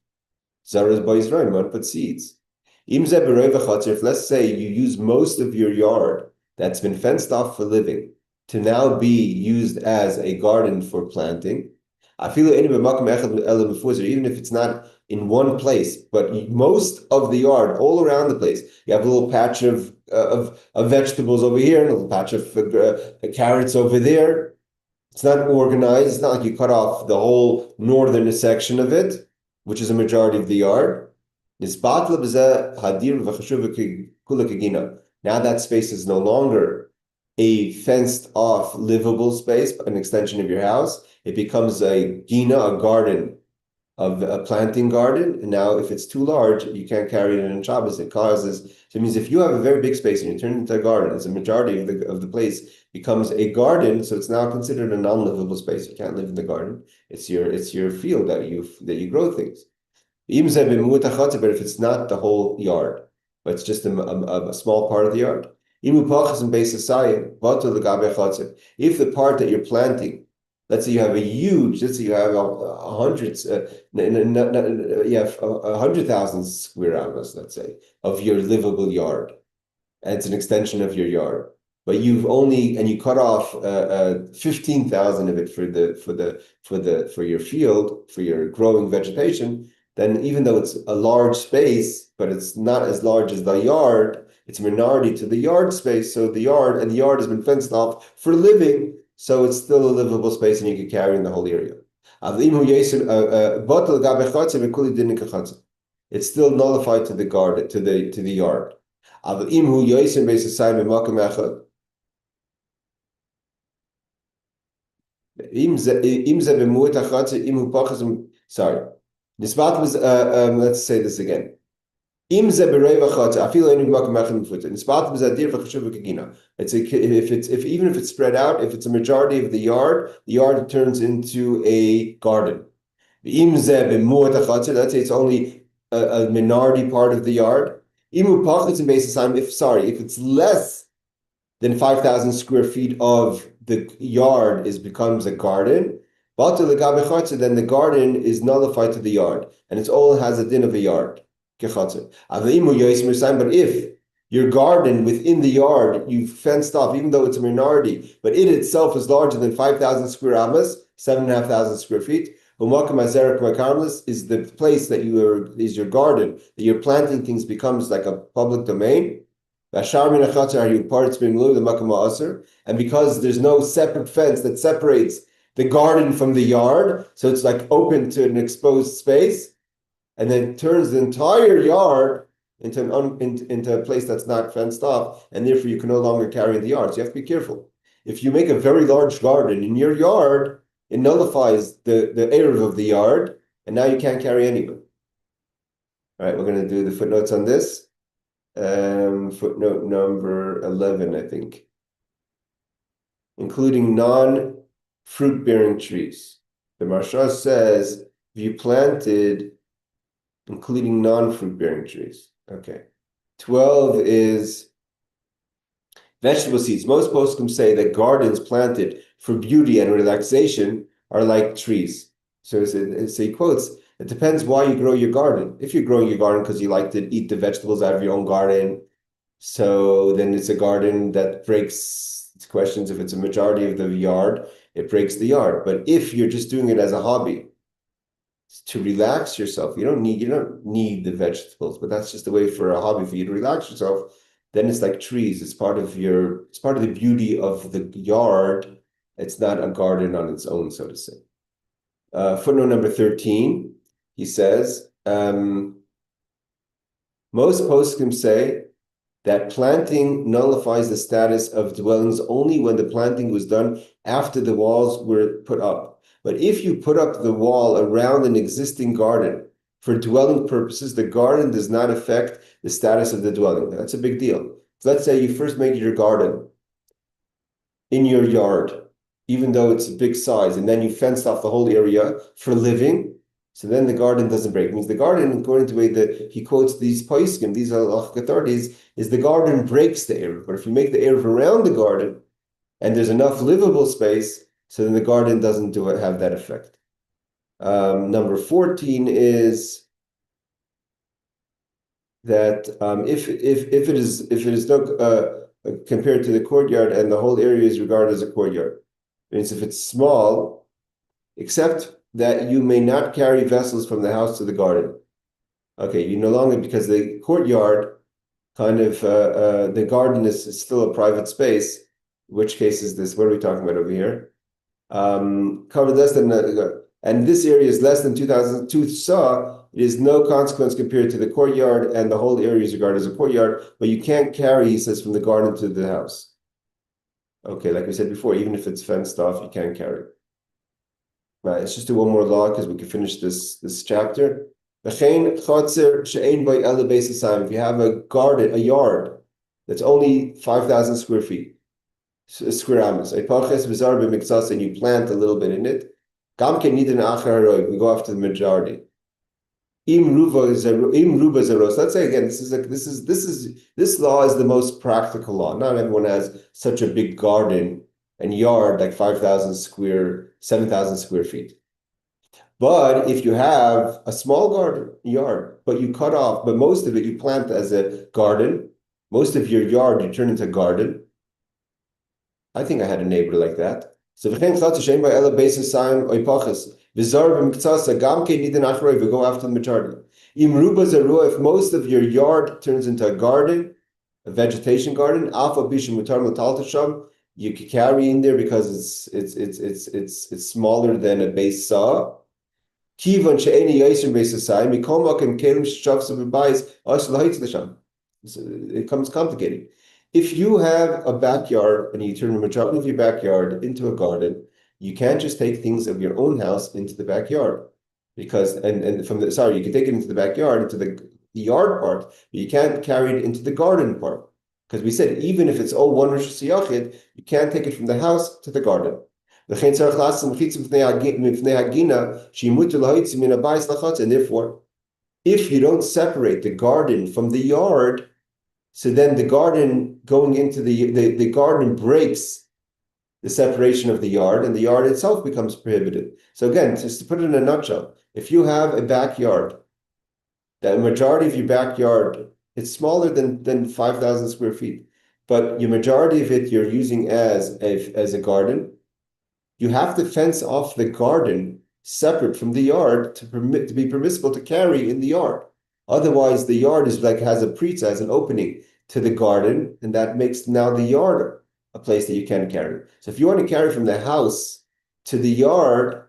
Zaras Boizraim, you want to put seeds. If let's say you use most of your yard that's been fenced off for living to now be used as a garden for planting, even if it's not in one place, but most of the yard, all around the place, you have a little patch of vegetables over here, and a little patch of carrots over there. It's not organized. It's not like you cut off the whole northern section of it, which is a majority of the yard. Now that space is no longer a fenced off livable space, an extension of your house. It becomes a gina, a garden, a planting garden. And now if it's too large, you can't carry it in Shabbos. So it means if you have a very big space and you turn it into a garden, it's a majority of the place becomes a garden. So it's now considered a non-livable space. You can't live in the garden. It's your field that you grow things. But if it's not the whole yard, but it's just a small part of the yard. If the part that you're planting, let's say you have you have 100,000 square amas, let's say, of your livable yard, and it's an extension of your yard, but you cut off 15,000 of it for your field, for your growing vegetation. Then even though it's a large space, but it's not as large as the yard, it's a minority to the yard space. So the yard has been fenced off for living, so it's still a livable space, and you can carry in the whole area. It's still nullified to the garden, to the yard. אבל אם הוא יויסר ביססיים במקום אחד, אם זה במועט החצר, אם הוא פחס, sorry. Let's say this again. אם זה ברבע חצר, אפילו אין במקום אחד מפוטר. נספת בזה אדיר וחשוב וכגינה. Even if it's spread out, if it's a majority of the yard turns into a garden. אם זה במועט החצר, let's say it's only a minority part of the yard. אם הוא פחס in basis time, if it's less than 5,000 square feet of the yard becomes a garden, then the garden is nullified to the yard, and it all has a din of a yard. But if your garden within the yard you've fenced off, even though it's a minority, but it itself is larger than 5,000 square amas, 7,500 square feet, is the place that is your garden, that you're planting things becomes like a public domain. And because there's no separate fence that separates the garden from the yard, so it's like open to an exposed space, and then turns the entire yard into a place that's not fenced off, and therefore you can no longer carry in the yard. So you have to be careful. If you make a very large garden in your yard, it nullifies the eruv of the yard, and now you can't carry anywhere. All right, we're going to do the footnotes on this. Footnote number 11, I think. Including non-fruit-bearing trees. The Maharsha says, if you planted, including non-fruit-bearing trees. Okay. 12 is vegetable seeds. Most poskim say that gardens planted for beauty and relaxation are like trees. So he quotes, it depends why you grow your garden. If you're growing your garden because you like to eat the vegetables out of your own garden, so then it's a garden that breaks questions. If it's a majority of the yard, it breaks the yard. But if you're just doing it as a hobby, to relax yourself, you don't need the vegetables, but that's just a way for a hobby for you to relax yourself. Then it's like trees. It's part of the beauty of the yard. It's not a garden on its own, so to say. Footnote number 13, he says, most poskim say that planting nullifies the status of dwellings only when the planting was done after the walls were put up. But if you put up the wall around an existing garden for dwelling purposes, the garden does not affect the status of the dwelling. That's a big deal. So let's say you first make your garden in your yard, even though it's a big size, and then you fenced off the whole area for living, so then the garden doesn't break. It means the garden, according to the way that he quotes these poskim, these halachic authorities, is the garden breaks the eruv. But if you make the eruv around the garden, and there's enough livable space, so then the garden doesn't have that effect. Number 14 is that if it is no compared to the courtyard and the whole area is regarded as a courtyard. It means if it's small, except that you may not carry vessels from the house to the garden. Okay, you no longer, because the courtyard the garden is still a private space. Which case is this? What are we talking about over here? Covered less than, and this area is less than 2,002 saw. It is no consequence compared to the courtyard, and the whole area is regarded as a courtyard, but you can't carry, he says, from the garden to the house. Okay, like we said before, even if it's fenced off, you can't carry. Right, let's just do one more law because we can finish this chapter. If you have a garden, a yard that's only 5,000 square feet, square amas, and you plant a little bit in it, we go after the majority. Let's say again, this law is the most practical law. Not everyone has such a big garden and yard like 7,000 square feet. But if you have a small yard, but you cut off, but most of it you plant as a garden, most of your yard you turn into a garden. I think I had a neighbor like that. So we go after the majority. If most of your yard turns into a garden, a vegetation garden, you can carry in there because it's smaller than a base saw. So it becomes complicated. If you have a backyard and you turn the majority of your backyard into a garden, you can't just take things of your own house into the backyard. Because and from the sorry, you can take it into the backyard, into the yard part, but you can't carry it into the garden part. Because we said even if it's all one Rosh Hashanah, you can't take it from the house to the garden. And therefore, if you don't separate the garden from the yard, so then the garden going into the garden breaks the separation of the yard, and the yard itself becomes prohibited. So again, just to put it in a nutshell, if you have a backyard, the majority of your backyard, it's smaller than 5,000 square feet, but your majority of it you're using as a garden, you have to fence off the garden separate from the yard to be permissible to carry in the yard. Otherwise, the yard is has a pritza, has an opening to the garden, and that makes now the yard a place that you can carry. So if you want to carry from the house to the yard,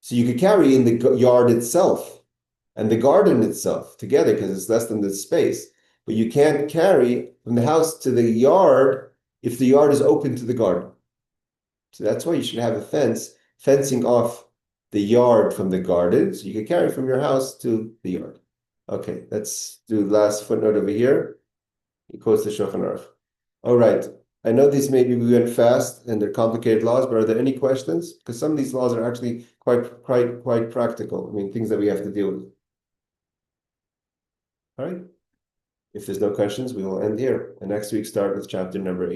so you could carry in the yard itself and the garden itself together because it's less than the space. But you can't carry from the house to the yard if the yard is open to the garden. So that's why you should have a fencing off the yard from the garden, so you can carry from your house to the yard. Okay, let's do the last footnote over here. He quotes the Shulchan Aruch. All right, I know these maybe we went fast and they're complicated laws, but are there any questions? Because some of these laws are actually quite practical. I mean, things that we have to deal with. All right. If there's no questions, we will end here. And next week start with chapter number 8.